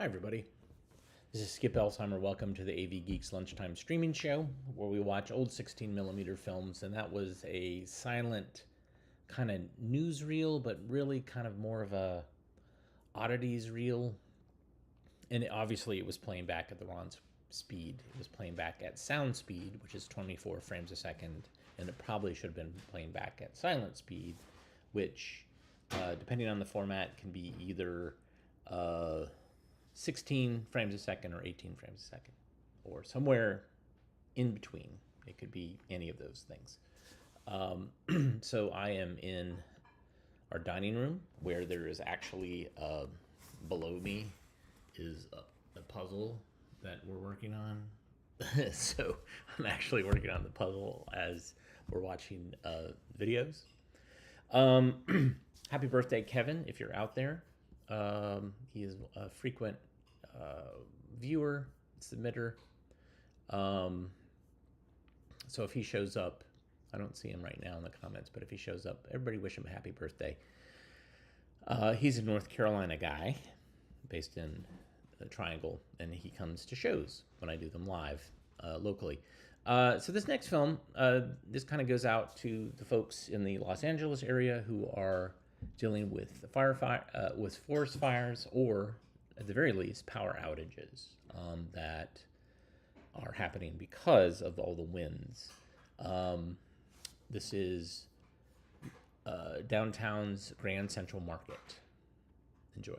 Hi everybody, this is Skip Elsheimer. Welcome to the AV Geeks Lunchtime Streaming Show, where we watch old 16mm films, and that was a silent kind of newsreel, but really kind of more of a oddities reel. And obviously it was playing back at the wrong speed. It was playing back at sound speed, which is 24 frames a second, and it probably should have been playing back at silent speed, which, depending on the format, can be either 16 frames a second or 18 frames a second, or somewhere in between. It could be any of those things. So I am in our dining room, where there is actually, below me is a puzzle that we're working on. So I'm actually working on the puzzle as we're watching videos. Happy birthday, Kevin, if you're out there. He is a frequent viewer, submitter. So if he shows up, I don't see him right now in the comments, but if he shows up, everybody wish him a happy birthday. He's a North Carolina guy based in the Triangle, and he comes to shows when I do them live locally. So this next film, this kind of goes out to the folks in the Los Angeles area who are dealing with the with forest fires, or at the very least power outages that are happening because of all the winds. This is downtown's Grand Central Market. Enjoy.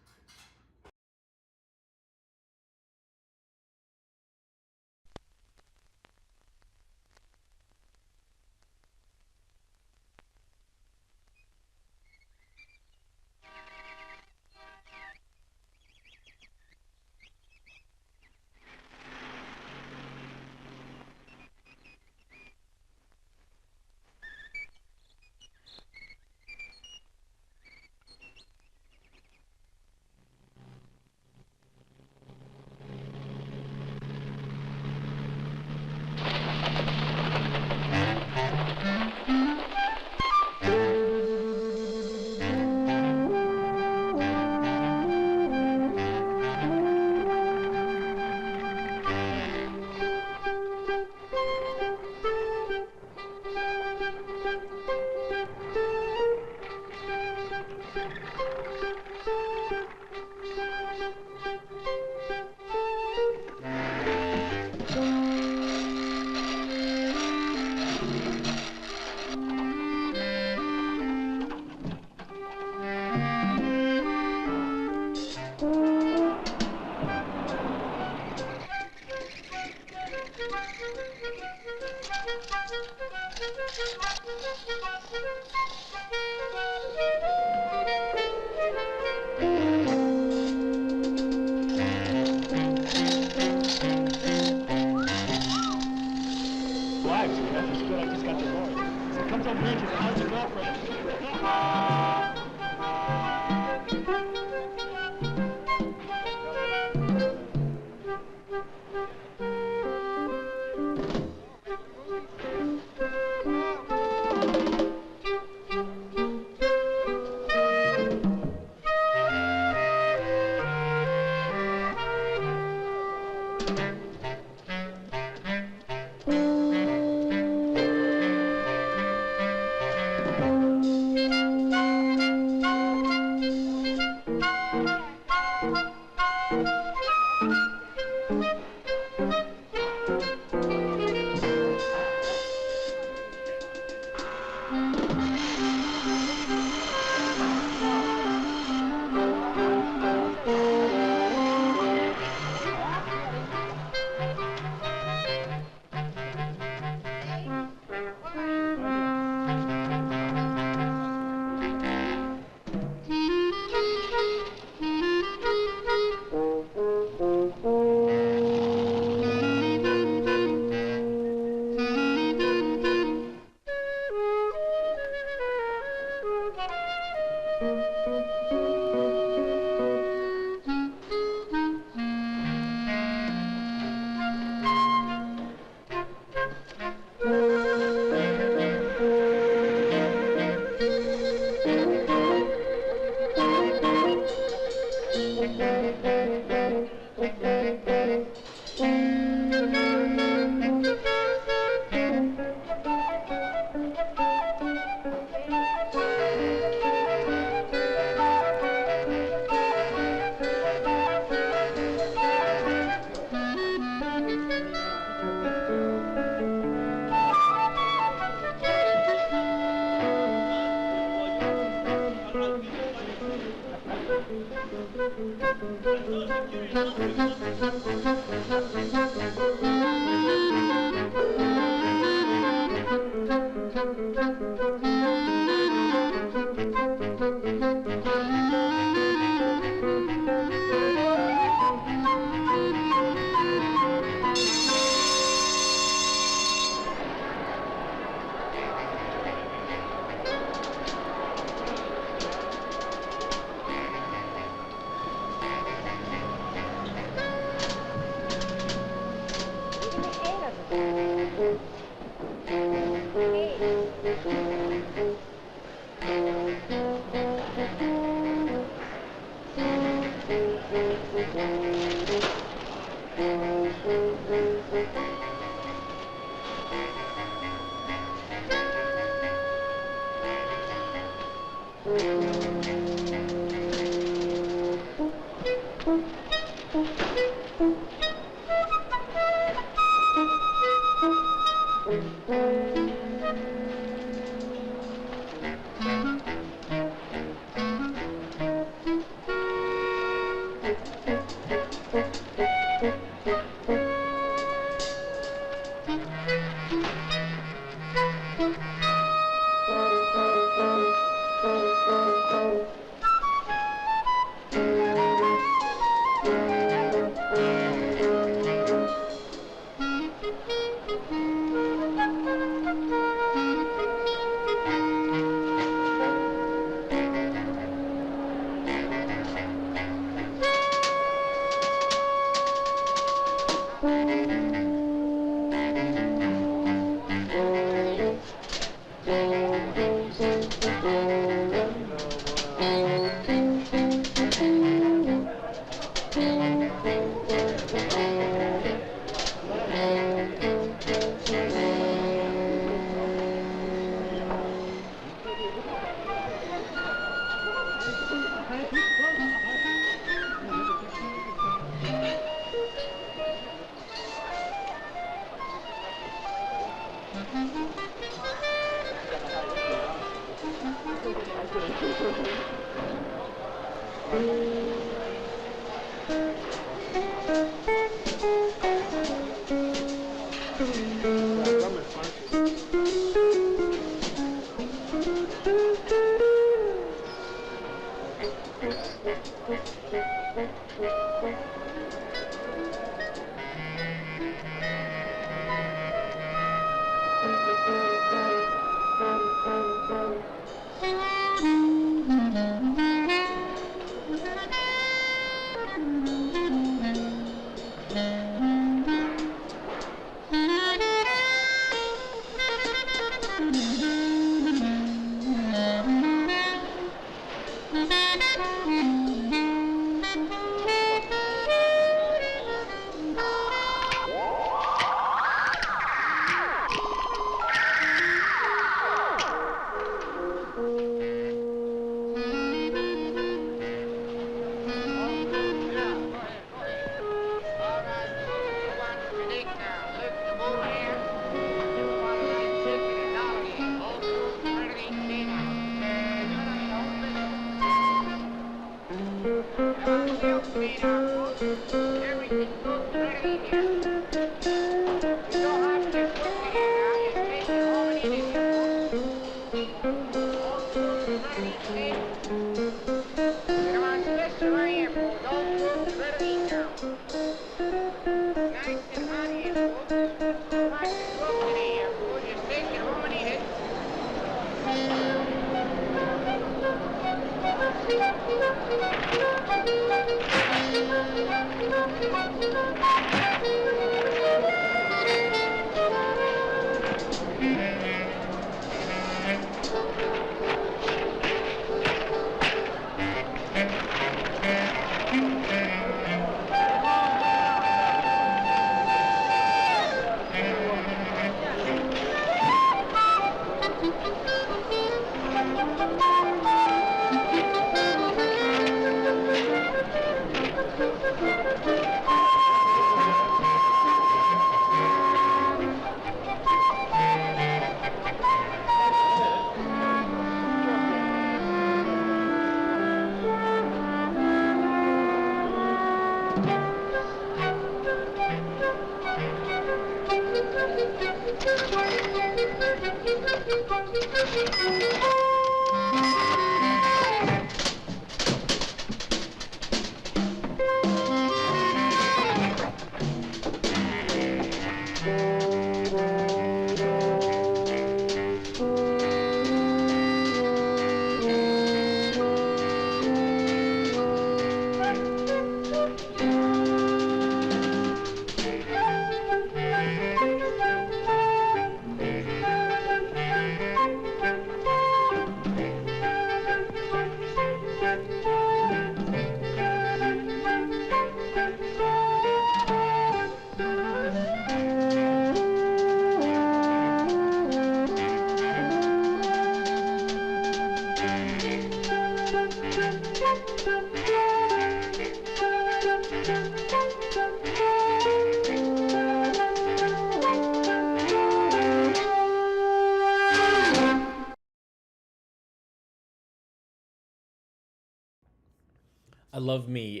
I love me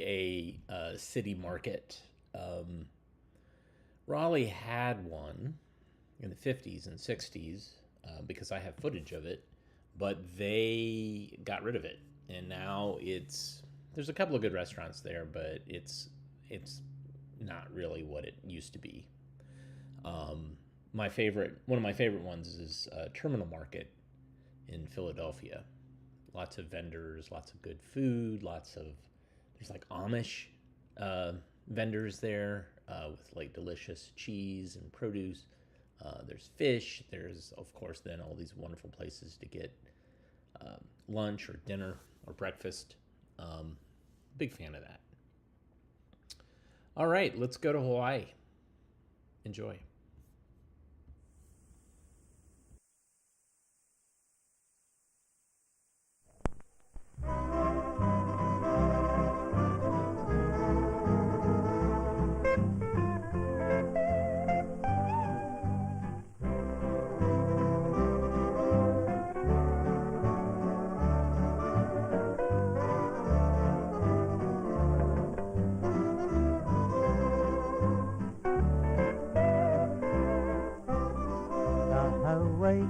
a city market. Um, Raleigh had one in the 50s and 60s because I have footage of it, but they got rid of it. And now there's a couple of good restaurants there, but it's not really what it used to be. One of my favorite ones is Terminal Market in Philadelphia. Lots of vendors, lots of good food, there's like Amish vendors there with like delicious cheese and produce. There's fish. There's, of course, then all these wonderful places to get lunch or dinner or breakfast. Big fan of that. All right, let's go to Hawaii. Enjoy.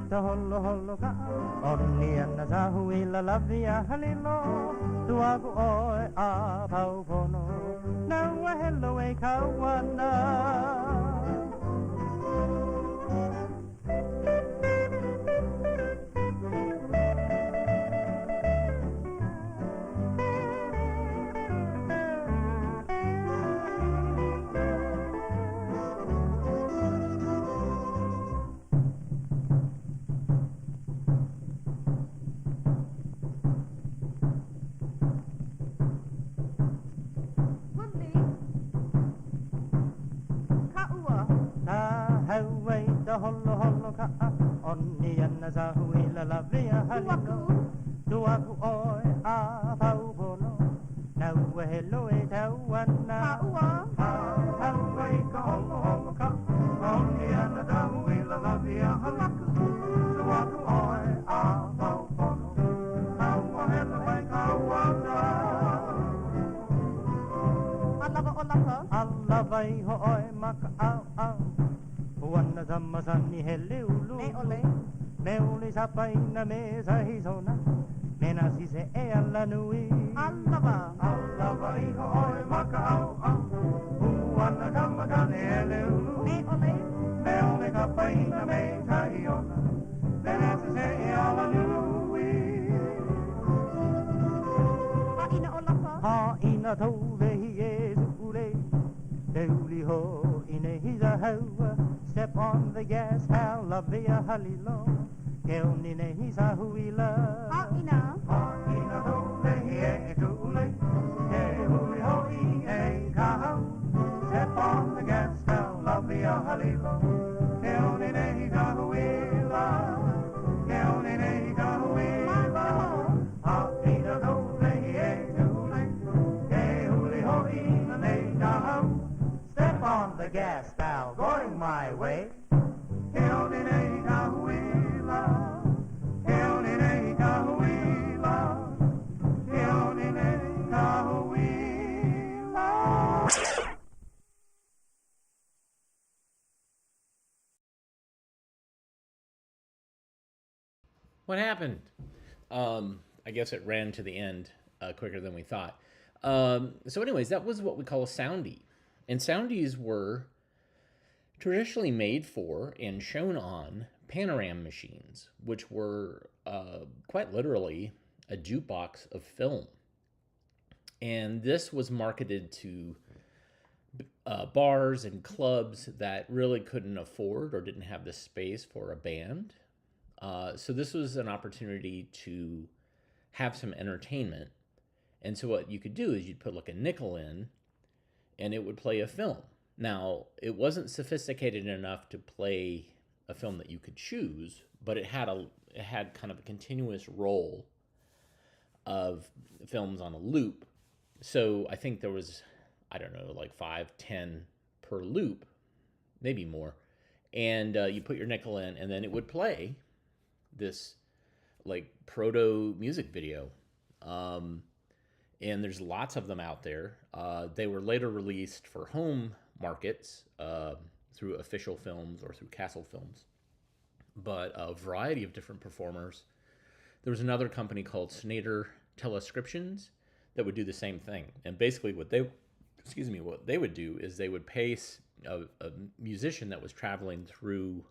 Holo Holo Kaa, onni ana sahui la lavia halilo, tuaku oe a paupono, naua hello e kawana. Holo Holo Kaa, onni ana sahui la lavia halilo, tuaku oe a paupono, naua hello e tauana. Haua i ka Holo Holo Kaa, onni ana sahui la lavia halilo, tuaku oe a paupono, naua hello e tauana. Alava i ho'oe maka au au, Wana zamasani hele ulu Me uli sapaina me sahisona Me nasi se e ala nui Allava iho oe maka au au Wana zamasani hele ulu Me uli sapaina me sahisona Me nasi se e ala nui Haina tove hi e zule Deuli ho ine hiza haua Step on the gas, how lovely a halilo. Keoni nehi sahuila. Haina hule he tule. Ke huli hoi e kahau. Step on the gas, how lovely a halilo. Keoni nehi sahuila. Keoni nehi sahuila. Haina hule he tule. Ke huli hoi e kahau. Step on the gas, pal, going my way. What happened? I guess it ran to the end quicker than we thought. So, anyways, that was what we call a soundie. And soundies were traditionally made for and shown on panorama machines, which were quite literally a jukebox of film. And this was marketed to bars and clubs that really couldn't afford or didn't have the space for a band. So this was an opportunity to have some entertainment. And so what you could do is you'd put like a nickel in and it would play a film. Now, it wasn't sophisticated enough to play a film that you could choose, but it had kind of a continuous roll of films on a loop. So I think there was, I don't know, like 5, 10 per loop, maybe more. And you put your nickel in and then it would play this like proto music video. And there's lots of them out there. They were later released for home markets through Official Films or through Castle Films. But a variety of different performers. There was another company called Snyder Telescriptions that would do the same thing. And basically what they would do is they would pay a musician that was traveling through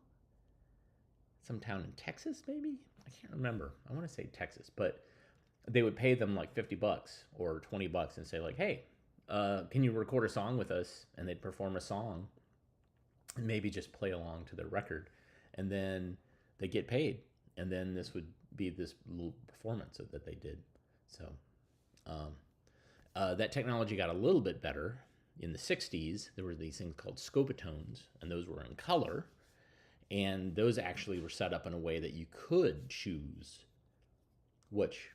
some town in Texas, maybe? I can't remember. I want to say Texas, but they would pay them like $50 or $20 and say like, hey, can you record a song with us? And they'd perform a song and maybe just play along to their record. And then they get paid. And then this would be this little performance that they did. So that technology got a little bit better. In the 60s, there were these things called scopatones, and those were in color. And those actually were set up in a way that you could choose which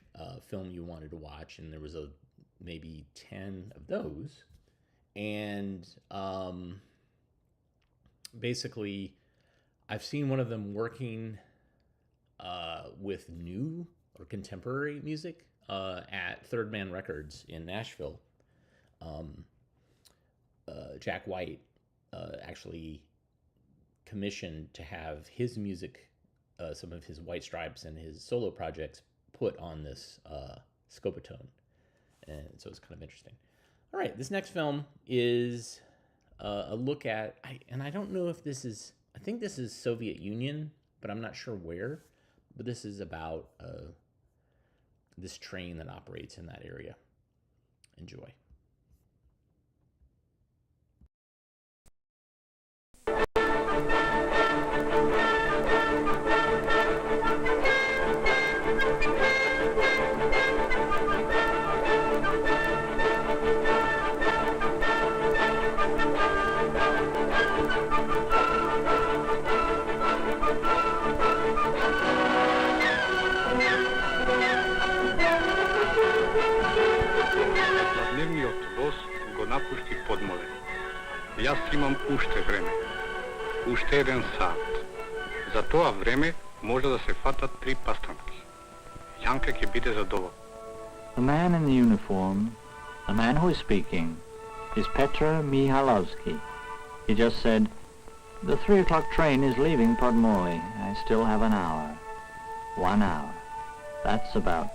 film you wanted to watch, and there was maybe 10 of those. And basically, I've seen one of them working with new or contemporary music at Third Man Records in Nashville. Jack White actually commissioned to have his music, some of his White Stripes and his solo projects put on this scopatone. And so it's kind of interesting. All right, this next film is a look at, and I don't know if this is, I think this is Soviet Union, but I'm not sure where. But this is about this train that operates in that area. Enjoy. Napušti podmole. Jaz imam ušte vreme. Ušte 1 sat. Za тоа време може да се фатат 3 пастанки. Јанка ќе биде задоволен. The man in the uniform, the man who is speaking, is Petr Mihalovsky. He just said, "The 3 o'clock train is leaving Podmorny. I still have an hour. 1 hour. That's about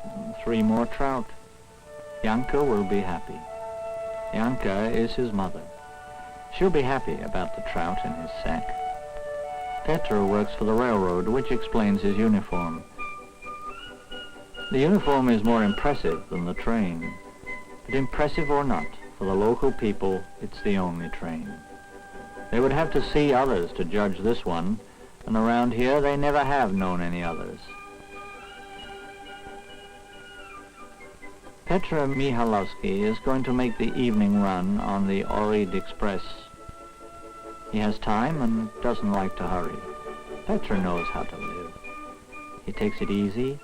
3 more trout. Yanka will be happy." Yanka is his mother. She'll be happy about the trout in his sack. Petr works for the railroad, which explains his uniform. The uniform is more impressive than the train. But impressive or not, for the local people, it's the only train. They would have to see others to judge this one, and around here they never have known any others. Petr Mihalovsky is going to make the evening run on the Ohrid Express. He has time and doesn't like to hurry. Petr knows how to live. He takes it easy,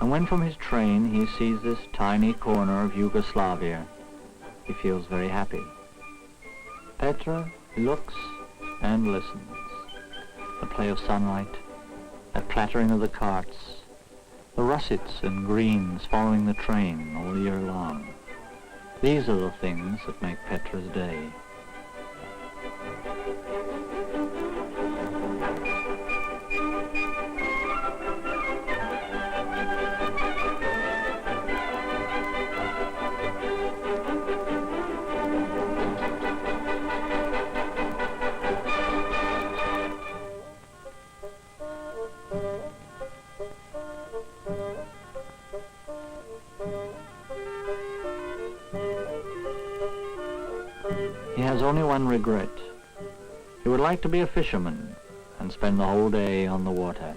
and when from his train he sees this tiny corner of Yugoslavia, he feels very happy. Petr looks and listens. The play of sunlight, the clattering of the carts, the russets and greens following the train all year long. These are the things that make Petra's day. has only one regret. He would like to be a fisherman and spend the whole day on the water.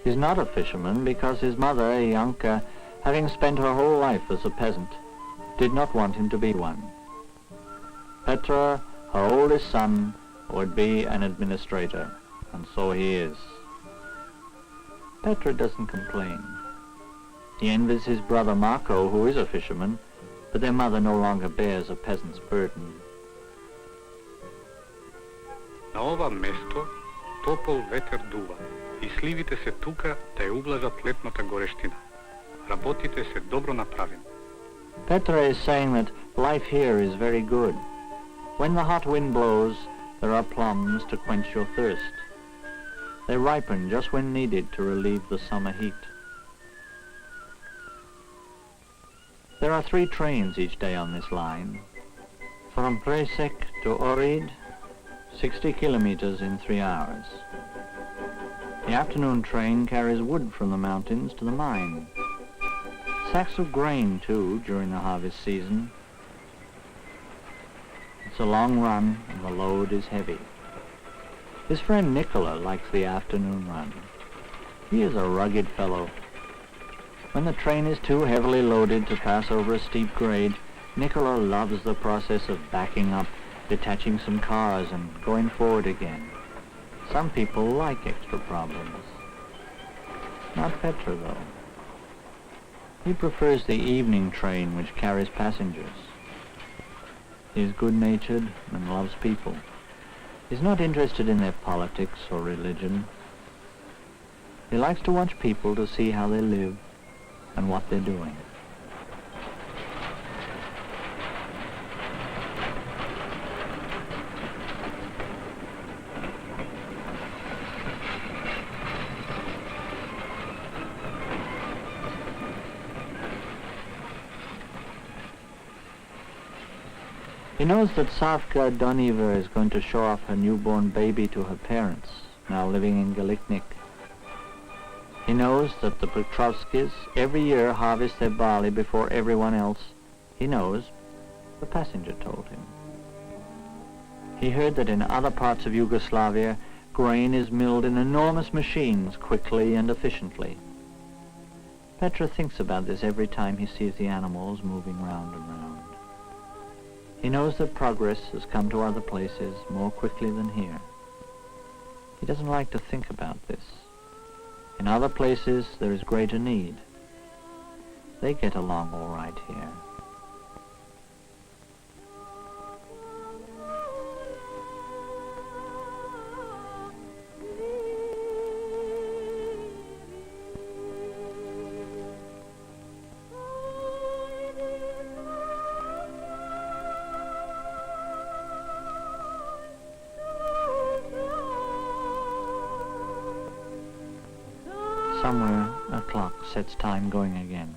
He's not a fisherman because his mother, Janka, having spent her whole life as a peasant, did not want him to be one. Petra, her oldest son, would be an administrator, and so he is. Petra doesn't complain. He envies his brother Marco, who is a fisherman, but their mother no longer bears a peasant's burden. Na ova mesto topol ветер дува и сливите се тука да ја ублажат летната горештина. Работите се добро направени. Petra is saying that life here is very good. When the hot wind blows, there are plums to quench your thirst. They ripen just when needed to relieve the summer heat. There are 3 trains each day on this line. From Presek to Ohrid, 60 kilometers in 3 hours. The afternoon train carries wood from the mountains to the mine. Sacks of grain, too, during the harvest season. It's a long run, and the load is heavy. His friend Nicola likes the afternoon run. He is a rugged fellow. When the train is too heavily loaded to pass over a steep grade, Nicola loves the process of backing up, detaching some cars, and going forward again. Some people like extra problems. Not Petra, though. He prefers the evening train which carries passengers. He is good-natured and loves people. He's not interested in their politics or religion. He likes to watch people to see how they live and what they're doing. He knows that Savka Doniver is going to show off her newborn baby to her parents, now living in Galiknik. He knows that the Petrovskis every year harvest their barley before everyone else. He knows. The passenger told him. He heard that in other parts of Yugoslavia, grain is milled in enormous machines quickly and efficiently. Petra thinks about this every time he sees the animals moving round and round. He knows that progress has come to other places more quickly than here. He doesn't like to think about this. In other places, there is greater need. They get along all right here. Somewhere, a clock sets time going again.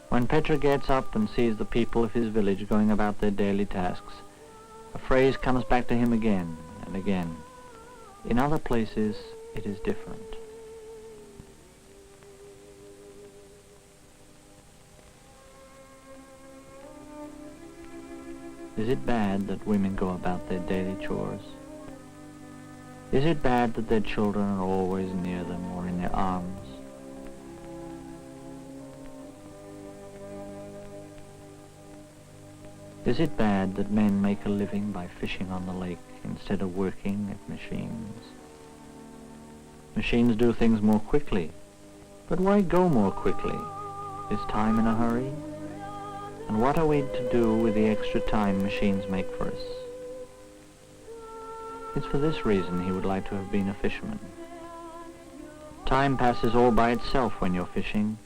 When Petra gets up and sees the people of his village going about their daily tasks, a phrase comes back to him again and again. In other places, it is different. Is it bad that women go about their daily chores? Is it bad that their children are always near them or in their arms? Is it bad that men make a living by fishing on the lake instead of working at machines? Machines do things more quickly, but why go more quickly? Is time in a hurry? And what are we to do with the extra time machines make for us? It's for this reason he would like to have been a fisherman. Time passes all by itself when you're fishing.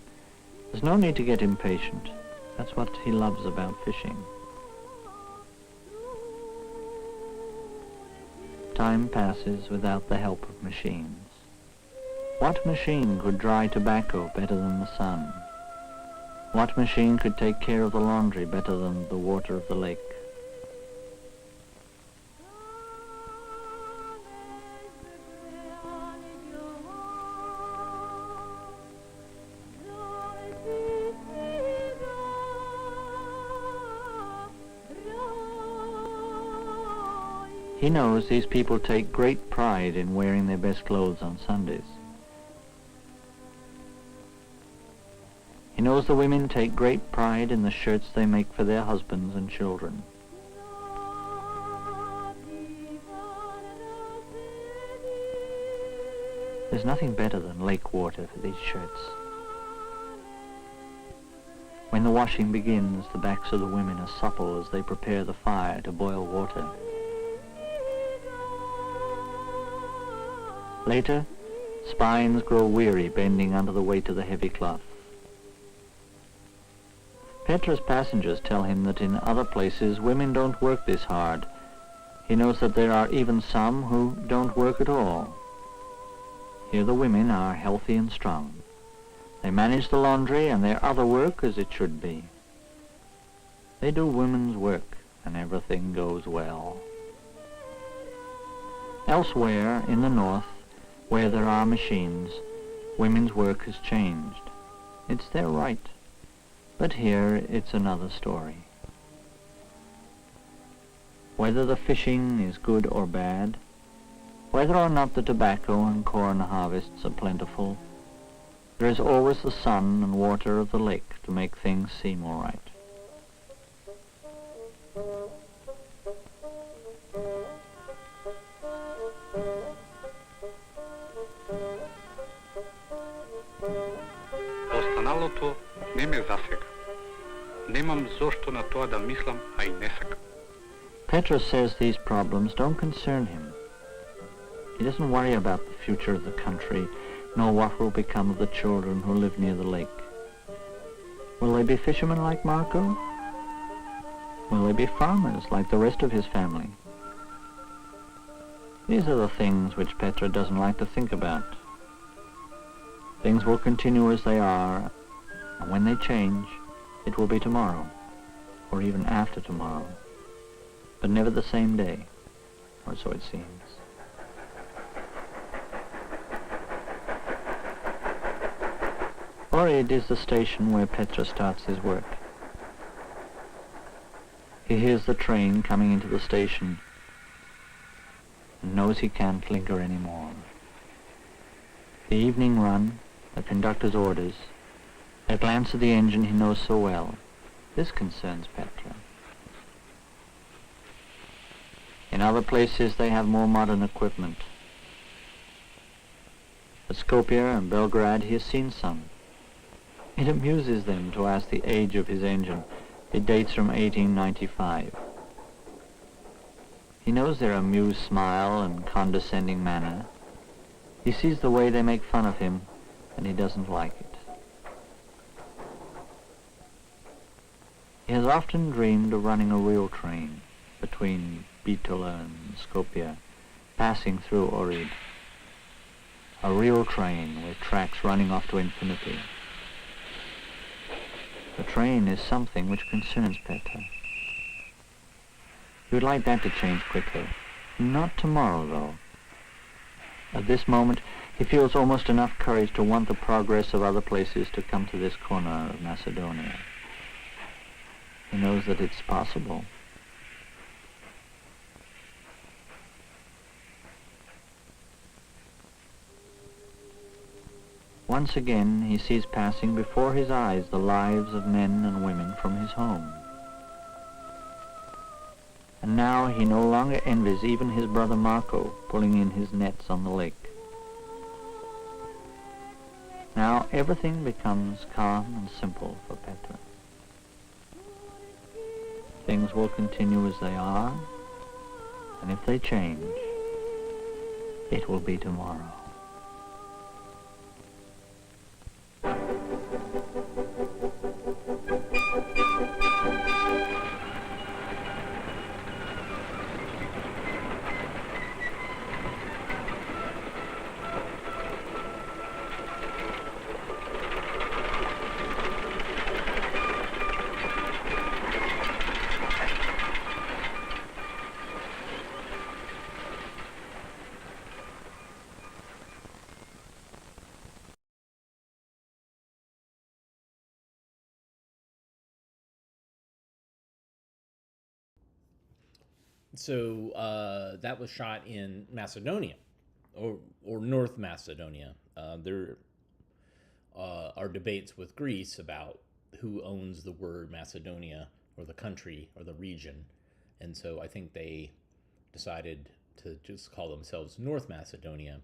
There's no need to get impatient. That's what he loves about fishing. Time passes without the help of machines. What machine could dry tobacco better than the sun? What machine could take care of the laundry better than the water of the lake? He knows these people take great pride in wearing their best clothes on Sundays. He knows the women take great pride in the shirts they make for their husbands and children. There's nothing better than lake water for these shirts. When the washing begins, the backs of the women are supple as they prepare the fire to boil water. Later, spines grow weary bending under the weight of the heavy cloth. Petra's passengers tell him that in other places women don't work this hard. He knows that there are even some who don't work at all. Here the women are healthy and strong. They manage the laundry and their other work as it should be. They do women's work and everything goes well. Elsewhere in the north, where there are machines, women's work has changed. It's their right. But here it's another story. Whether the fishing is good or bad, whether or not the tobacco and corn harvests are plentiful, there is always the sun and water of the lake to make things seem all right. Останалото не ме засега. Немам зошто на тоа да мислам, а и не сакам. Petra says these problems don't concern him. He doesn't worry about the future of the country, nor what will become of the children who live near the lake. Will they be fishermen like Marco? Will they be farmers like the rest of his family? These are the things which Petra doesn't like to think about. Things will continue as they are, and when they change, it will be tomorrow, or even after tomorrow, but never the same day, or so it seems. Ohrid is the station where Petra starts his work. He hears the train coming into the station and knows he can't linger any more. The evening run, the conductor's orders, a glance at the engine he knows so well, this concerns Petra. In other places they have more modern equipment. At Skopje and Belgrade he has seen some. It amuses them to ask the age of his engine. It dates from 1895. He knows their amused smile and condescending manner. He sees the way they make fun of him, and he doesn't like it. He has often dreamed of running a real train between Bitola and Skopje, passing through Ohrid. A real train with tracks running off to infinity. The train is something which concerns Petra. He would like that to change quickly. Not tomorrow, though. At this moment, he feels almost enough courage to want the progress of other places to come to this corner of Macedonia. He knows that it's possible. Once again, he sees passing before his eyes the lives of men and women from his home. And now he no longer envies even his brother Marco pulling in his nets on the lake. Now everything becomes calm and simple for Petra. Things will continue as they are, and if they change, it will be tomorrow. that was shot in Macedonia, or North Macedonia. There are debates with Greece about who owns the word Macedonia, or the country, or the region. And so I think they decided to just call themselves North Macedonia.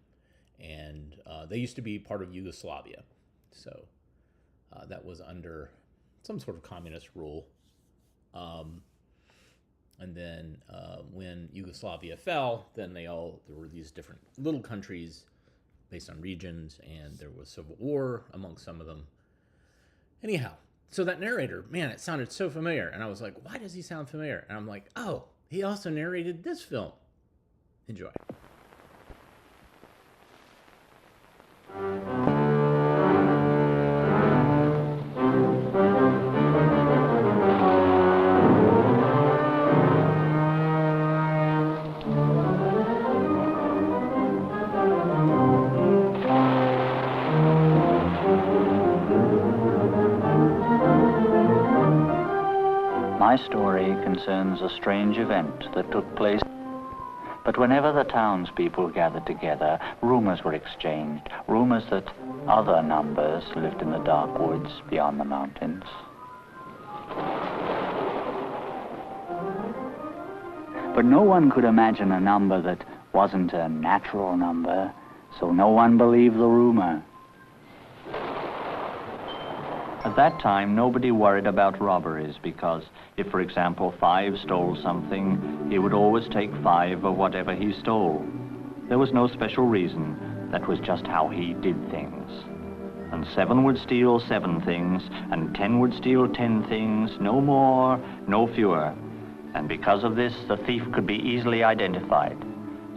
And they used to be part of Yugoslavia. So that was under some sort of communist rule. And then when Yugoslavia fell, then there were these different little countries based on regions, and there was civil war amongst some of them. Anyhow, so that narrator, man, it sounded so familiar. And I was like, why does he sound familiar? And I'm like, oh, he also narrated this film. Enjoy. My story concerns a strange event that took place. But whenever the townspeople gathered together, rumors were exchanged, rumors that other numbers lived in the dark woods beyond the mountains. But no one could imagine a number that wasn't a natural number, so no one believed the rumor. At that time, nobody worried about robberies because if, for example, 5 stole something, he would always take 5 of whatever he stole. There was no special reason. That was just how he did things. And 7 would steal 7 things, and 10 would steal 10 things, no more, no fewer. And because of this, the thief could be easily identified.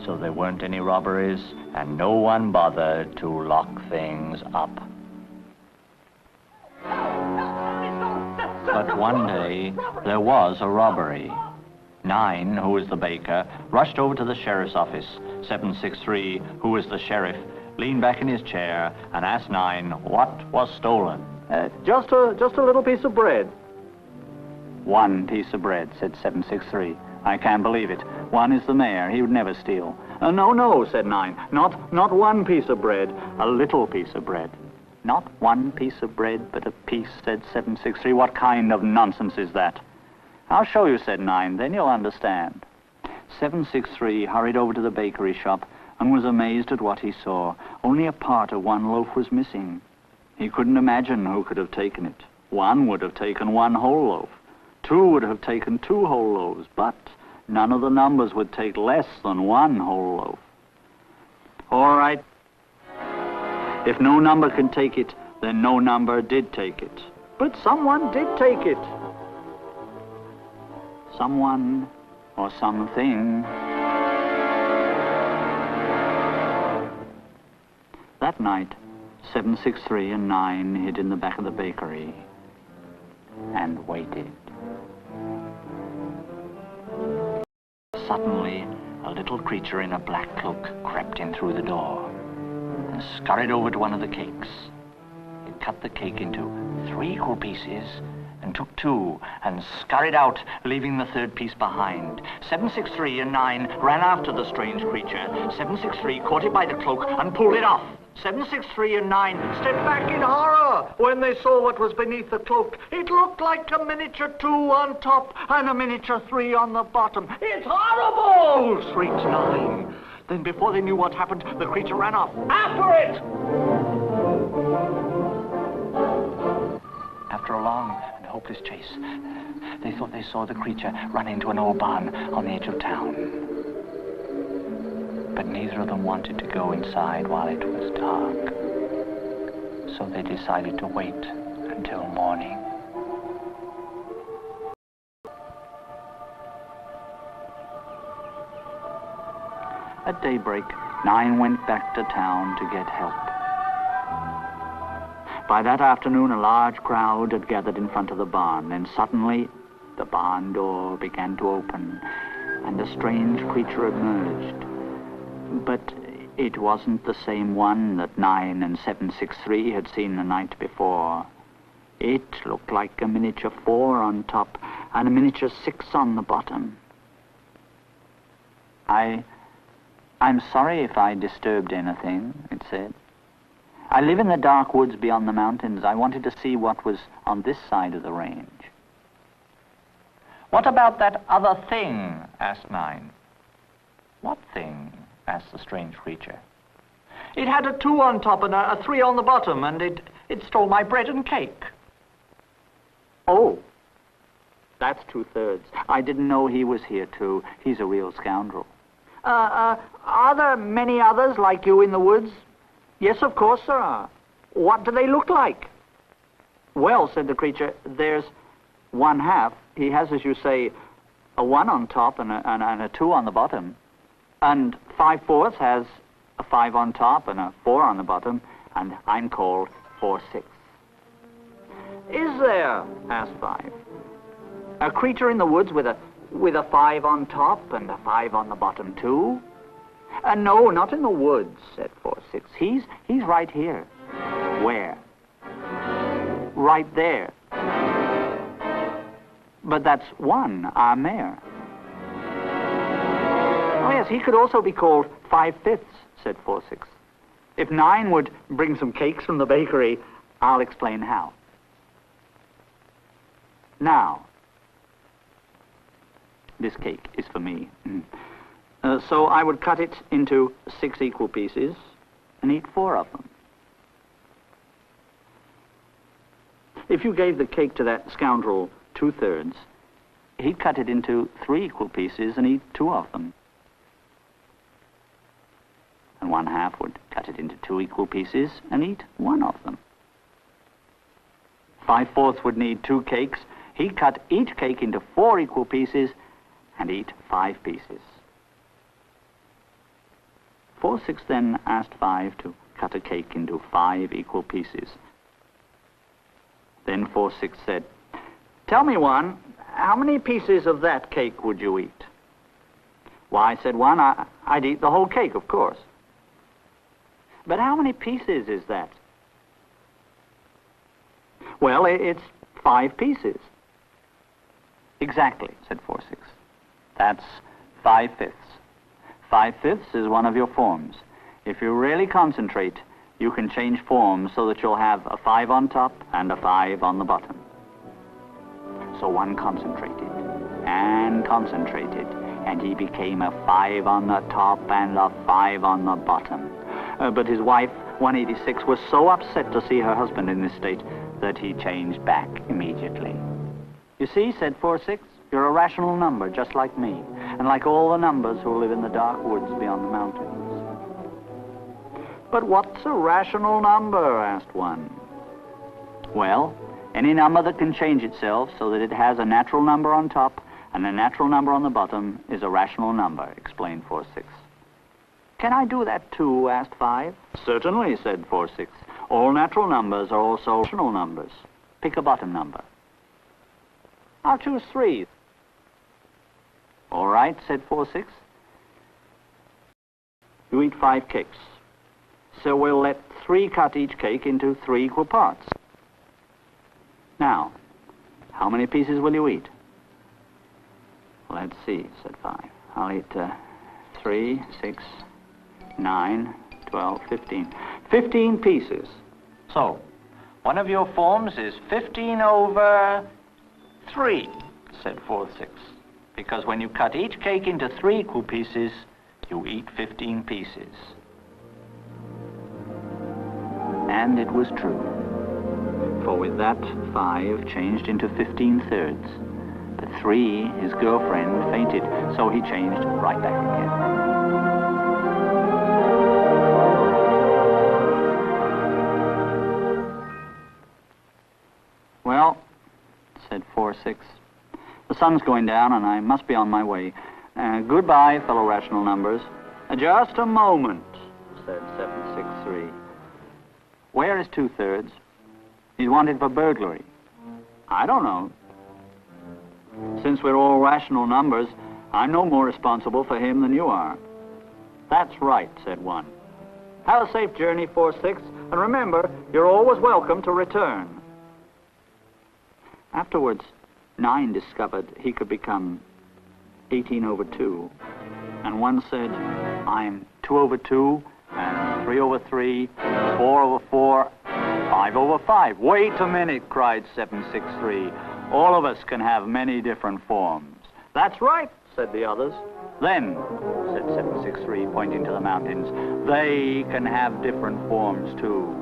So there weren't any robberies, and no one bothered to lock things up. But one day, there was a robbery. 9, who was the baker, rushed over to the sheriff's office. 763, who was the sheriff, leaned back in his chair and asked 9 what was stolen. Just a little piece of bread. 1 piece of bread, said 763. I can't believe it. 1 is the mayor. He would never steal. No, said 9. Not 1 piece of bread, a little piece of bread. Not 1 piece of bread, but a piece, said 763. What kind of nonsense is that? I'll show you, said 9, then you'll understand. 763 hurried over to the bakery shop and was amazed at what he saw. Only a part of 1 loaf was missing. He couldn't imagine who could have taken it. 1 would have taken 1 whole loaf. 2 would have taken 2 whole loaves, but none of the numbers would take less than 1 whole loaf. All right. If no number could take it, then no number did take it. But someone did take it. Someone or something. That night, 763 and 9 hid in the back of the bakery and waited. Suddenly, a little creature in a black cloak crept in through the door and scurried over to one of the cakes. It cut the cake into 3 equal pieces and took 2 and scurried out, leaving the 3rd piece behind. 763 and 9 ran after the strange creature. 763 caught it by the cloak and pulled it off. 763 and 9 Stepped back in horror when they saw what was beneath the cloak. It looked like a miniature 2 on top and a miniature 3 on the bottom. It's horrible! Shrieked 9. Then before they knew what happened, the creature ran off. After it! After a long and hopeless chase, they thought they saw the creature run into an old barn on the edge of town. But neither of them wanted to go inside while it was dark. So they decided to wait until morning. At daybreak, 9 went back to town to get help. By that afternoon, a large crowd had gathered in front of the barn, and suddenly the barn door began to open, and a strange creature emerged. But it wasn't the same one that 9 and 763 had seen the night before. It looked like a miniature 4 on top and a miniature 6 on the bottom. I'm sorry if I disturbed anything, it said. I live in the dark woods beyond the mountains. I wanted to see what was on this side of the range. What about that other thing? Asked 9. What thing? Asked the strange creature. It had a 2 on top and a 3 on the bottom, and it stole my bread and cake. Oh, that's 2/3. I didn't know he was here too. He's a real scoundrel. Are there many others like you in the woods? Yes, of course there are. What do they look like? Well, said the creature, there's 1/2. He has, as you say, a 1 on top and a 2 on the bottom. And 5/4 has a 5 on top and a 4 on the bottom, and I'm called 4/6. Is there? Asked 5. A creature in the woods with a 5 on top and a 5 on the bottom too? No, not in the woods, said 4/6. He's right here. Where? Right there. But that's 1, our mayor. Oh yes, he could also be called 5/5, said 4/6. If 9 would bring some cakes from the bakery, I'll explain how. Now, this cake is for me. So I would cut it into 6 equal pieces and eat 4 of them. If you gave the cake to that scoundrel 2/3, he'd cut it into 3 equal pieces and eat 2 of them. And 1/2 would cut it into 2 equal pieces and eat 1 of them. 5/4 would need 2 cakes. He'd cut each cake into 4 equal pieces and eat 5 pieces. 4/6 then asked 5 to cut a cake into 5 equal pieces. Then 4/6 said, "Tell me, 1, how many pieces of that cake would you eat?" "Why," said 1, I'd eat the whole cake, of course." "But how many pieces is that?" "Well, it's 5 pieces." "Exactly," said 4/6. "That's 5/5. 5/5 is one of your forms. If you really concentrate, you can change forms so that you'll have a 5 on top and a 5 on the bottom." So 1 concentrated, and he became a 5 on the top and a 5 on the bottom. But his wife, 186, was so upset to see her husband in this state that he changed back immediately. "You see," said 4/6, "you're a rational number, just like me, and like all the numbers who live in the dark woods beyond the mountains." "But what's a rational number?" asked 1. "Well, any number that can change itself so that it has a natural number on top and a natural number on the bottom is a rational number," explained 4/6. "Can I do that too?" asked 5. "Certainly," said 4/6. "All natural numbers are also rational numbers. Pick a bottom number." "I'll choose 3. "All right," said 4/6. "You eat 5 cakes. So we'll let 3 cut each cake into 3 equal parts. Now, how many pieces will you eat?" "Let's see," said 5. "I'll eat 3, 6, 9, 12, 15. 15 pieces." So, one of your forms is 15/3, said 4/6. "Because when you cut each cake into 3 equal pieces, you eat 15 pieces. And it was true. For with that, 5 changed into 15/3. But 3, his girlfriend, fainted, so he changed right back again. "Well," said 4/6, "the sun's going down and I must be on my way. Goodbye, fellow rational numbers." "Just a moment," said 763. "Where is 2/3? He's wanted for burglary." "I don't know. Since we're all rational numbers, I'm no more responsible for him than you are." "That's right," said 1. "Have a safe journey, 4/6, and remember, you're always welcome to return." Afterwards, 9 discovered he could become 18/2. And one said, I'm 2 over 2, and 3 over 3, 4 over 4, 5 over 5. Wait a minute, cried 763. All of us can have many different forms. That's right, said the others. Then, said 763, pointing to the mountains, they can have different forms too.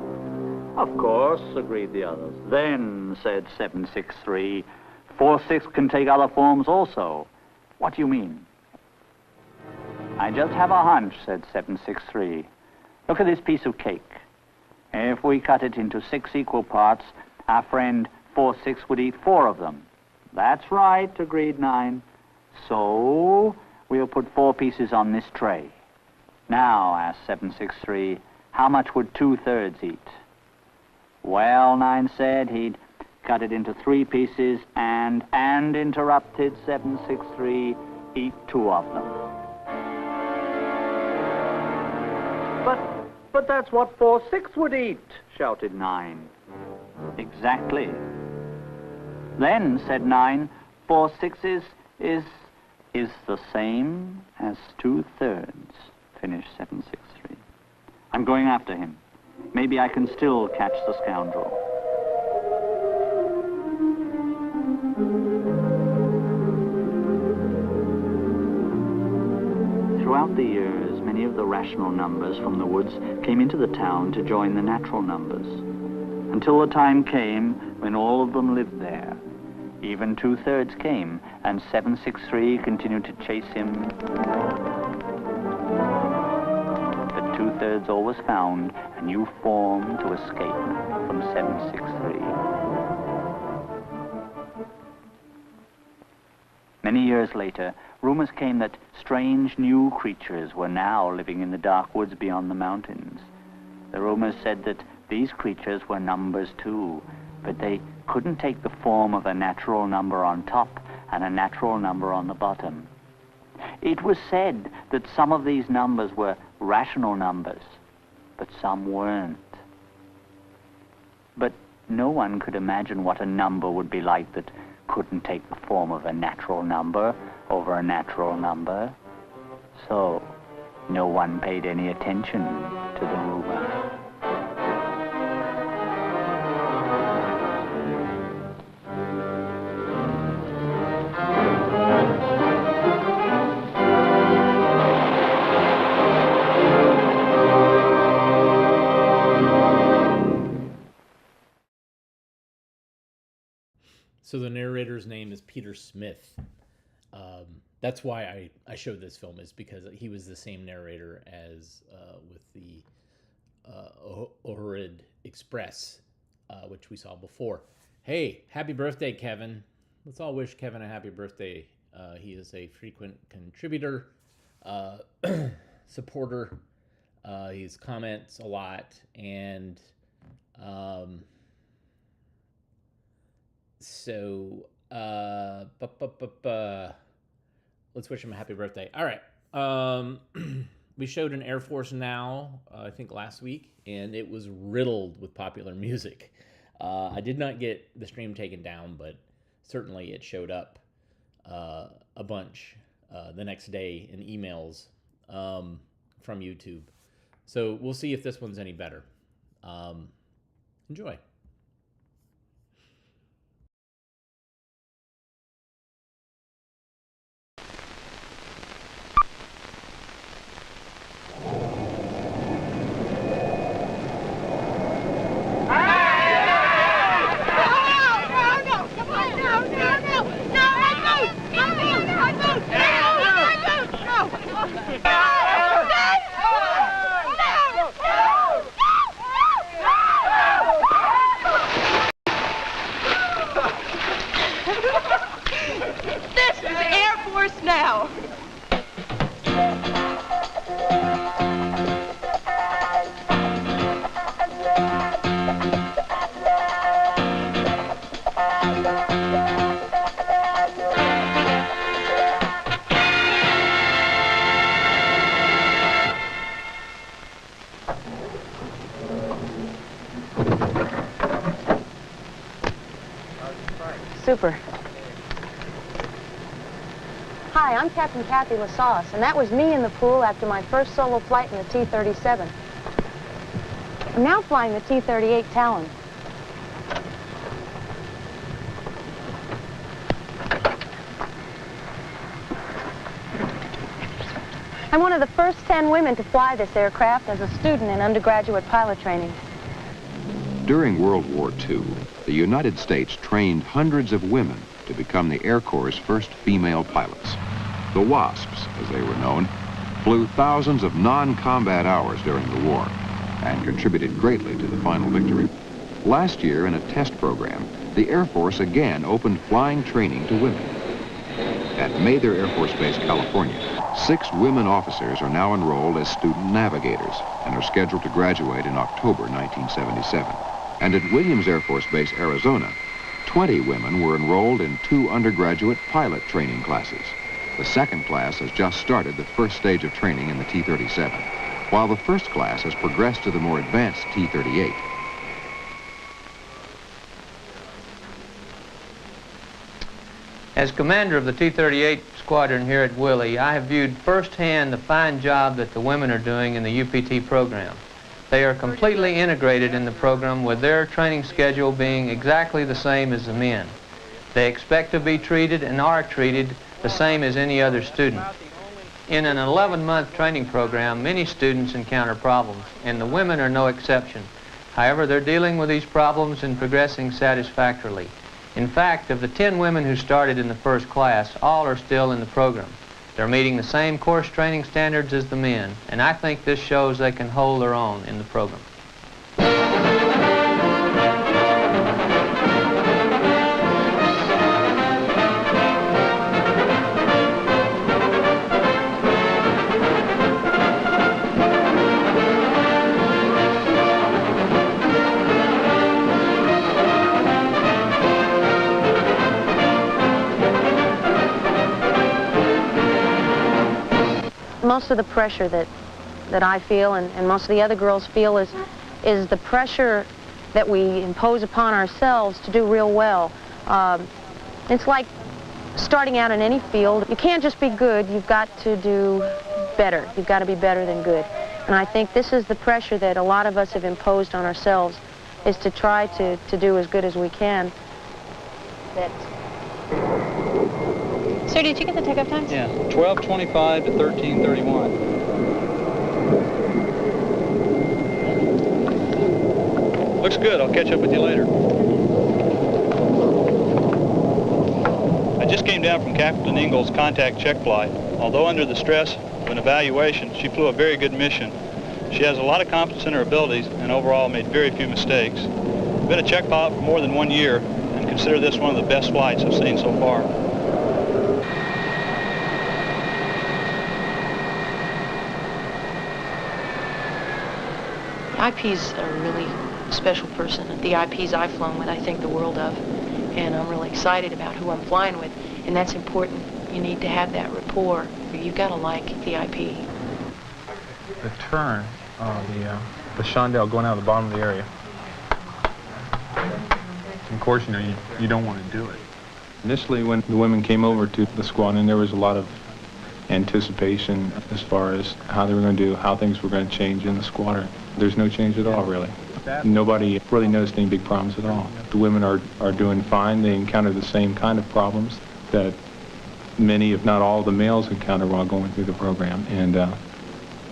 Of course, agreed the others. Then, said 763, 4-6 can take other forms also. What do you mean? I just have a hunch, said 763. Look at this piece of cake. If we cut it into 6 equal parts, our friend 4-6 would eat 4 of them. That's right, agreed 9. So, we'll put 4 pieces on this tray. Now, asked 763, how much would 2/3 eat? Well, 9 said he'd cut it into 3 pieces and interrupted 763, eat 2 of them. But that's what 4-6 would eat, shouted 9. Exactly. Then, said 9, 4-6 is the same as 2/3, finished 763. I'm going after him. Maybe I can still catch the scoundrel. Throughout the years, many of the rational numbers from the woods came into the town to join the natural numbers, until the time came when all of them lived there. Even 2/3 came, and 763 continued to chase him. But 2/3 always found a new form to escape from 763. Many years later, rumors came that strange new creatures were now living in the dark woods beyond the mountains. The rumors said that these creatures were numbers too, but they couldn't take the form of a natural number on top and a natural number on the bottom. It was said that some of these numbers were rational numbers, but some weren't. But no one could imagine what a number would be like that couldn't take the form of a natural number over a natural number. So, no one paid any attention to the rumor. So the narrator's name is Peter Smith. That's why I showed this film, is because he was the same narrator as with the Ohrid Express, which we saw before. Hey, happy birthday, Kevin. Let's all wish Kevin a happy birthday. He is a frequent contributor, supporter. He comments a lot, and so let's wish him a happy birthday. All right. We showed an Air Force Now, I think last week, and it was riddled with popular music. I did not get the stream taken down, but certainly it showed up a bunch the next day in emails from YouTube. So we'll see if this one's any better. Enjoy. This is Air Force Now. Super. Hi, I'm Captain Kathy Lasauce, and that was me in the pool after my first solo flight in the T-37. I'm now flying the T-38 Talon. I'm one of the first 10 women to fly this aircraft as a student in undergraduate pilot training. During World War II, the United States trained hundreds of women to become the Air Corps' first female pilots. The Wasps, as they were known, flew thousands of non-combat hours during the war and contributed greatly to the final victory. Last year, in a test program, the Air Force again opened flying training to women. At Mather Air Force Base, California, 6 women officers are now enrolled as student navigators and are scheduled to graduate in October 1977. And at Williams Air Force Base, Arizona, 20 women were enrolled in 2 undergraduate pilot training classes. The second class has just started the first stage of training in the T-37, while the first class has progressed to the more advanced T-38. As commander of the T-38 squadron here at Willie, I have viewed firsthand the fine job that the women are doing in the UPT program. They are completely integrated in the program, with their training schedule being exactly the same as the men. They expect to be treated and are treated the same as any other student. In an 11-month training program, many students encounter problems, and the women are no exception. However, they're dealing with these problems and progressing satisfactorily. In fact, of the 10 women who started in the first class, all are still in the program. They're meeting the same course training standards as the men, and I think this shows they can hold their own in the program. Most of the pressure that I feel and most of the other girls feel is the pressure that we impose upon ourselves to do real well. It's like starting out in any field. You can't just be good, you've got to do better. You've got to be better than good. And I think this is the pressure that a lot of us have imposed on ourselves, is to try to do as good as we can. Sir, did you get the takeoff times? Yeah, 12:25 to 13:31. Looks good. I'll catch up with you later. I just came down from Captain Ingalls' contact check flight. Although under the stress of an evaluation, she flew a very good mission. She has a lot of confidence in her abilities and overall made very few mistakes. I've been a check pilot for more than 1 year and consider this one of the best flights I've seen so far. IP's a really special person. The IPs I've flown with, I think the world of, and I'm really excited about who I'm flying with, and that's important. You need to have that rapport. You've got to like the IP. The turn, the chandelle going out of the bottom of the area. Of course, you don't want to do it. Initially, when the women came over to the squadron, there was a lot of anticipation as far as how they were going to do, how things were going to change in the squadron. There's no change at all, really. Nobody really noticed any big problems at all. The women are doing fine. They encounter the same kind of problems that many, if not all, of the males encounter while going through the program. And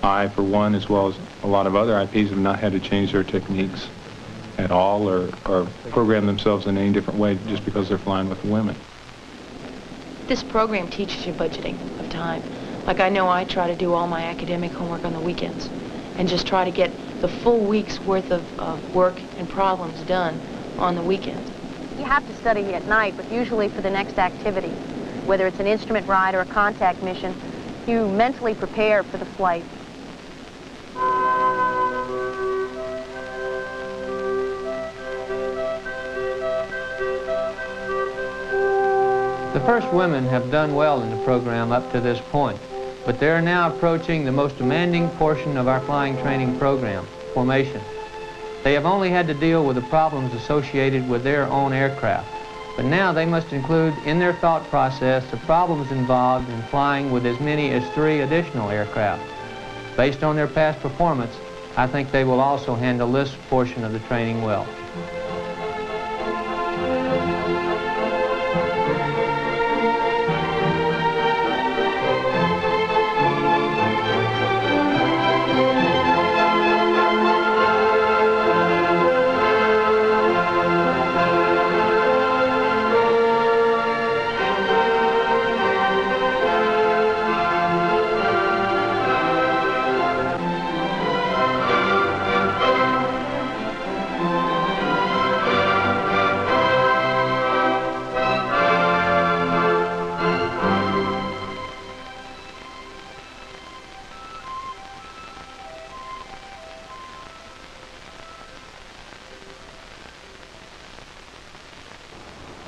I, for one, as well as a lot of other IPs, have not had to change their techniques at all or program themselves in any different way just because they're flying with the women. This program teaches you budgeting of time. Like, I know I try to do all my academic homework on the weekends and just try to get the full week's worth of work and problems done on the weekends. You have to study at night, but usually for the next activity, whether it's an instrument ride or a contact mission, you mentally prepare for the flight. The first women have done well in the program up to this point, but they are now approaching the most demanding portion of our flying training program, formation. They have only had to deal with the problems associated with their own aircraft. but now they must include in their thought process the problems involved in flying with as many as 3 additional aircraft. Based on their past performance, I think they will also handle this portion of the training well.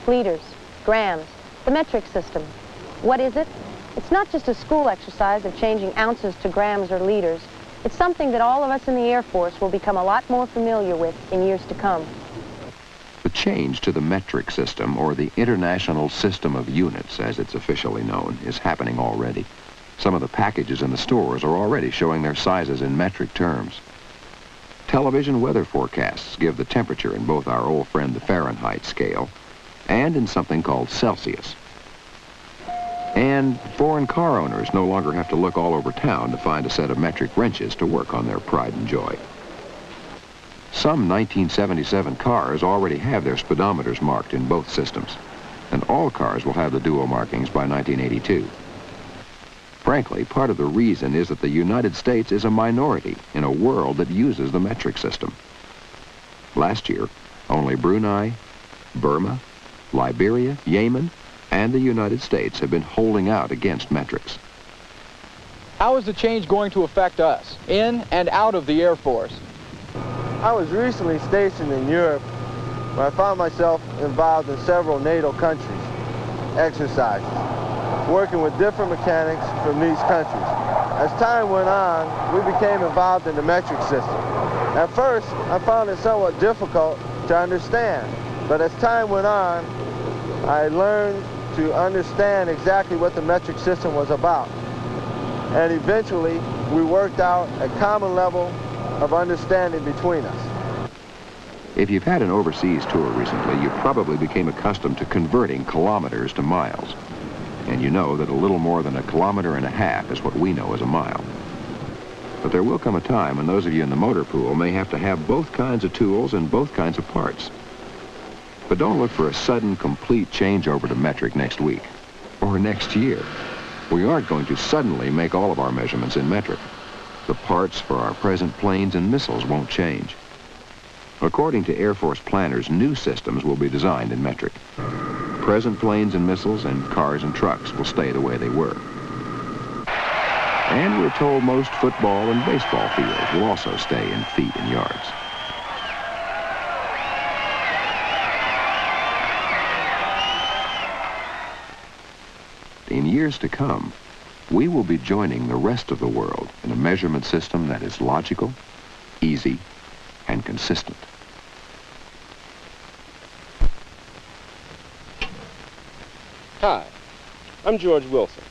Liters, grams, the metric system. What is it? It's not just a school exercise of changing ounces to grams or liters. It's something that all of us in the Air Force will become a lot more familiar with in years to come. The change to the metric system, or the International System of Units, as it's officially known, is happening already. Some of the packages in the stores are already showing their sizes in metric terms. Television weather forecasts give the temperature in both our old friend the Fahrenheit scale and in something called Celsius. And foreign car owners no longer have to look all over town to find a set of metric wrenches to work on their pride and joy. Some 1977 cars already have their speedometers marked in both systems, and all cars will have the dual markings by 1982. Frankly, part of the reason is that the United States is a minority in a world that uses the metric system. Last year, only Brunei, Burma, Liberia, Yemen, and the United States have been holding out against metrics. How is the change going to affect us, in and out of the Air Force? I was recently stationed in Europe, where I found myself involved in several NATO countries' exercises, working with different mechanics from these countries. As time went on, we became involved in the metric system. At first, I found it somewhat difficult to understand, but as time went on, I learned to understand exactly what the metric system was about. And eventually, we worked out a common level of understanding between us. If you've had an overseas tour recently, you probably became accustomed to converting kilometers to miles. And you know that a little more than 1.5 kilometers is what we know as a mile. But there will come a time when those of you in the motor pool may have to have both kinds of tools and both kinds of parts. But don't look for a sudden, complete changeover to metric next week or next year. We aren't going to suddenly make all of our measurements in metric. The parts for our present planes and missiles won't change. According to Air Force planners, new systems will be designed in metric. Present planes and missiles and cars and trucks will stay the way they were. And we're told most football and baseball fields will also stay in feet and yards. In years to come, we will be joining the rest of the world in a measurement system that is logical, easy, and consistent. Hi, I'm George Wilson.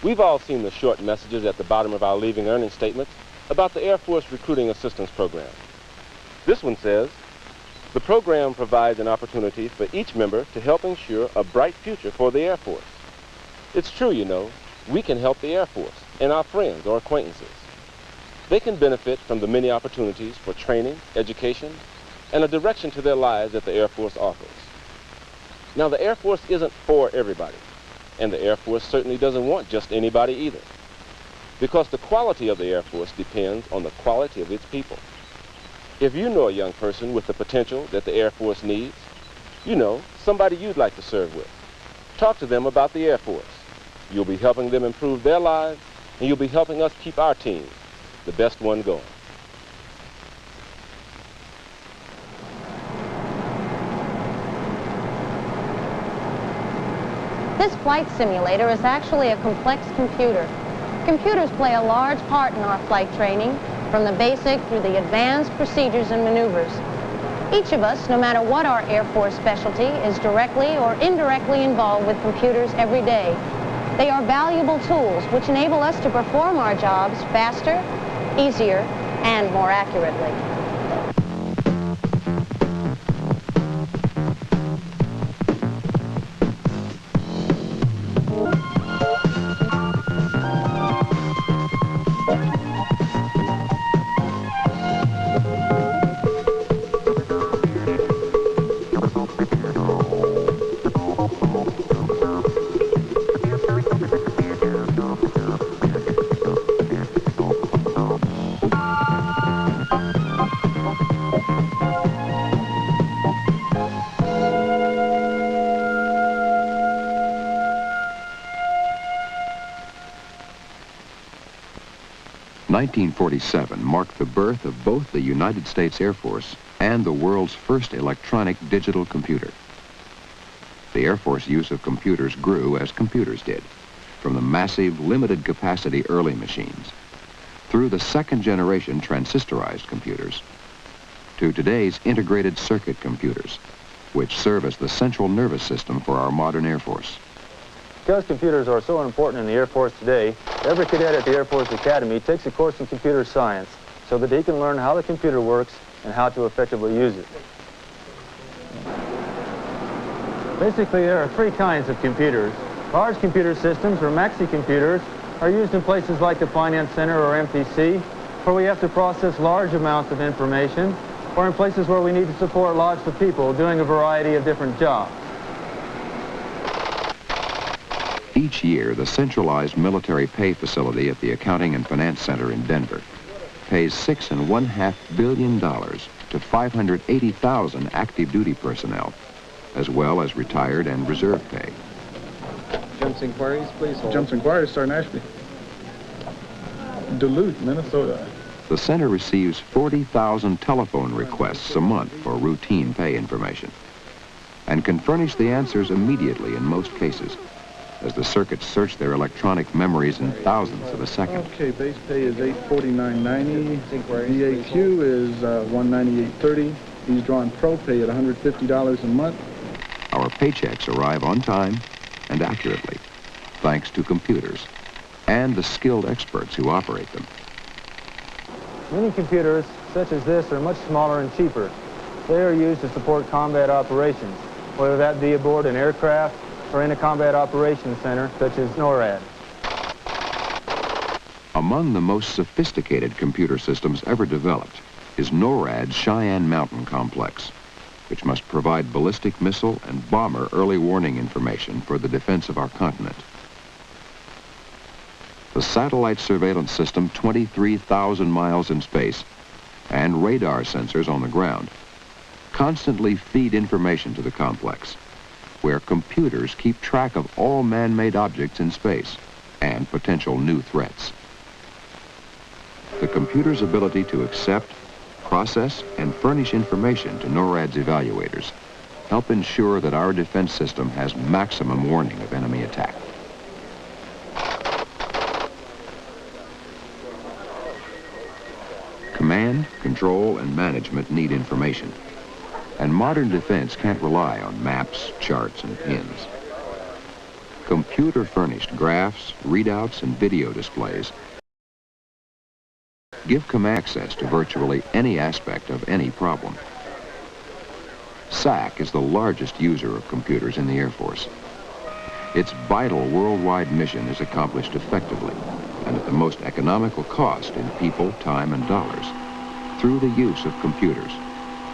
We've all seen the short messages at the bottom of our leaving earnings statements about the Air Force Recruiting Assistance Program. This one says, the program provides an opportunity for each member to help ensure a bright future for the Air Force. It's true, you know, we can help the Air Force and our friends or acquaintances. They can benefit from the many opportunities for training, education, and a direction to their lives that the Air Force offers. Now, the Air Force isn't for everybody, and the Air Force certainly doesn't want just anybody either, because the quality of the Air Force depends on the quality of its people. If you know a young person with the potential that the Air Force needs, you know, somebody you'd like to serve with, talk to them about the Air Force. You'll be helping them improve their lives, and you'll be helping us keep our team, the best one going. This flight simulator is actually a complex computer. Computers play a large part in our flight training, from the basic through the advanced procedures and maneuvers. Each of us, no matter what our Air Force specialty, is directly or indirectly involved with computers every day. They are valuable tools which enable us to perform our jobs faster, easier, and more accurately. (1947) marked the birth of both the United States Air Force and the world's first electronic digital computer. The Air Force use of computers grew as computers did, from the massive, limited-capacity early machines, through the second-generation transistorized computers, to today's integrated circuit computers, which serve as the central nervous system for our modern Air Force. Because computers are so important in the Air Force today, every cadet at the Air Force Academy takes a course in computer science so that he can learn how the computer works and how to effectively use it. Basically, there are three kinds of computers. Large computer systems, or maxi computers, are used in places like the Finance Center or MPC, where we have to process large amounts of information, or in places where we need to support lots of people doing a variety of different jobs. Each year, the centralized military pay facility at the Accounting and Finance Center in Denver pays $6.5 billion to 580,000 active duty personnel, as well as retired and reserve pay. Jumps inquiries, please hold. Jumps inquiries, Sir Nashby. Duluth, Minnesota. The center receives 40,000 telephone requests a month for routine pay information and can furnish the answers immediately in most cases, as the circuits search their electronic memories in thousandths of a second. Okay, base pay is $849.90. VAQ is $198.30. He's drawing pro pay at $150 a month. Our paychecks arrive on time and accurately, thanks to computers and the skilled experts who operate them. Many computers, such as this, are much smaller and cheaper. They are used to support combat operations, whether that be aboard an aircraft or in a combat operations center, such as NORAD. Among the most sophisticated computer systems ever developed is NORAD's Cheyenne Mountain Complex, which must provide ballistic missile and bomber early warning information for the defense of our continent. The satellite surveillance system 23,000 miles in space and radar sensors on the ground constantly feed information to the complex, where computers keep track of all man-made objects in space and potential new threats. The computer's ability to accept, process, and furnish information to NORAD's evaluators help ensure that our defense system has maximum warning of enemy attack. Command, control, and management need information. And modern defense can't rely on maps, charts, and pins. Computer-furnished graphs, readouts, and video displays give command access to virtually any aspect of any problem. SAC is the largest user of computers in the Air Force. Its vital worldwide mission is accomplished effectively and at the most economical cost in people, time, and dollars through the use of computers,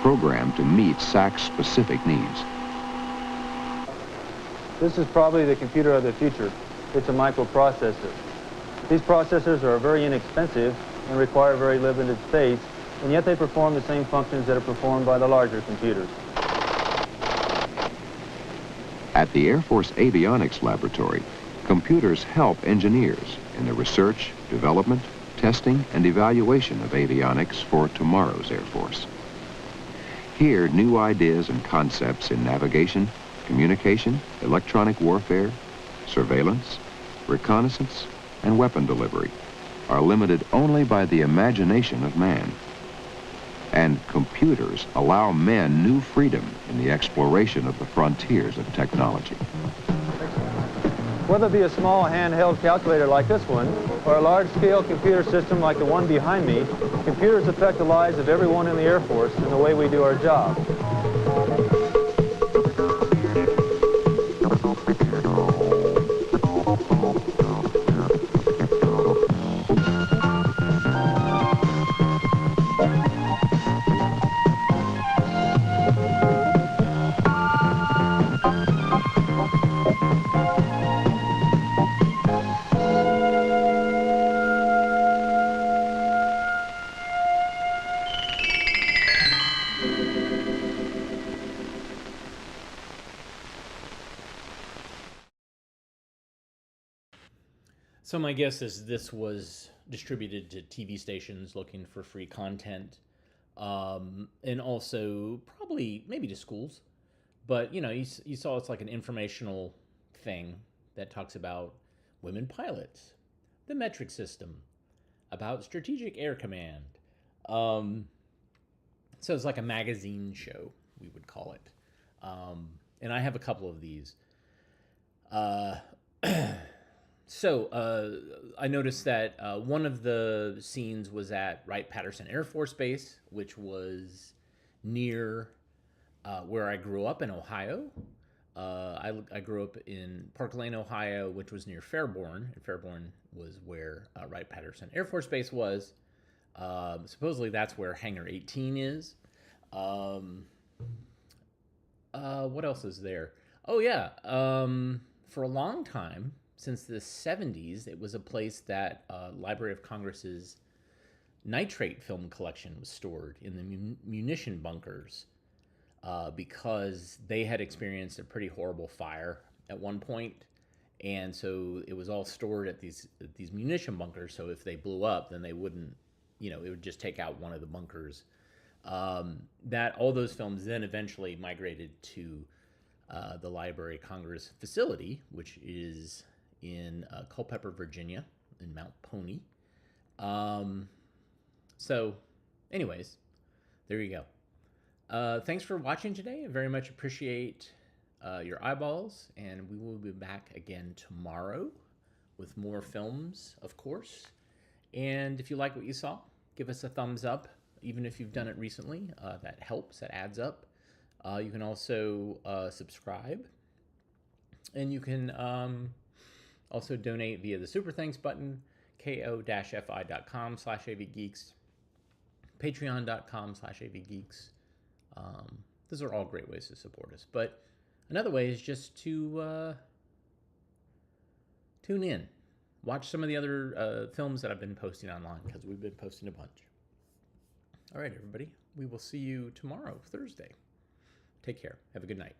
programmed to meet SAC's specific needs. This is probably the computer of the future. It's a microprocessor. These processors are very inexpensive and require very limited space, and yet they perform the same functions that are performed by the larger computers. At the Air Force Avionics Laboratory, computers help engineers in the research, development, testing, and evaluation of avionics for tomorrow's Air Force. Here, new ideas and concepts in navigation, communication, electronic warfare, surveillance, reconnaissance, and weapon delivery are limited only by the imagination of man. And computers allow men new freedom in the exploration of the frontiers of technology. Whether it be a small handheld calculator like this one, or a large-scale computer system like the one behind me, computers affect the lives of everyone in the Air Force and the way we do our job. So my guess is this was distributed to TV stations looking for free content, and also probably maybe to schools. But you know, you saw it's like an informational thing that talks about women pilots, the metric system, about strategic air command. So it's like a magazine show, we would call it. And I have a couple of these. So I noticed that one of the scenes was at Wright-Patterson Air Force Base, which was near where I grew up in Ohio. I grew up in Park Lane, Ohio, which was near Fairborn, and Fairborn was where Wright-Patterson Air Force Base was. Supposedly that's where Hangar 18 is. What else is there? Oh yeah, for a long time, since the 70s, it was a place that Library of Congress's nitrate film collection was stored in the munition bunkers because they had experienced a pretty horrible fire at one point, and so it was all stored at these munition bunkers. So if they blew up, then they wouldn't, you know, it would just take out one of the bunkers. That all those films then eventually migrated to the Library of Congress facility, which is in Culpeper, Virginia, in Mount Pony. So, anyways, there you go. Thanks for watching today. I very much appreciate your eyeballs, and we will be back again tomorrow with more films, of course. And if you like what you saw, give us a thumbs up, even if you've done it recently. That helps, that adds up. You can also subscribe, and you can also donate via the Super Thanks button, ko-fi.com/avgeeks, patreon.com/avgeeks. Those are all great ways to support us. But another way is just to tune in. Watch some of the other films that I've been posting online, because we've been posting a bunch. All right, everybody. We will see you tomorrow, Thursday. Take care. Have a good night.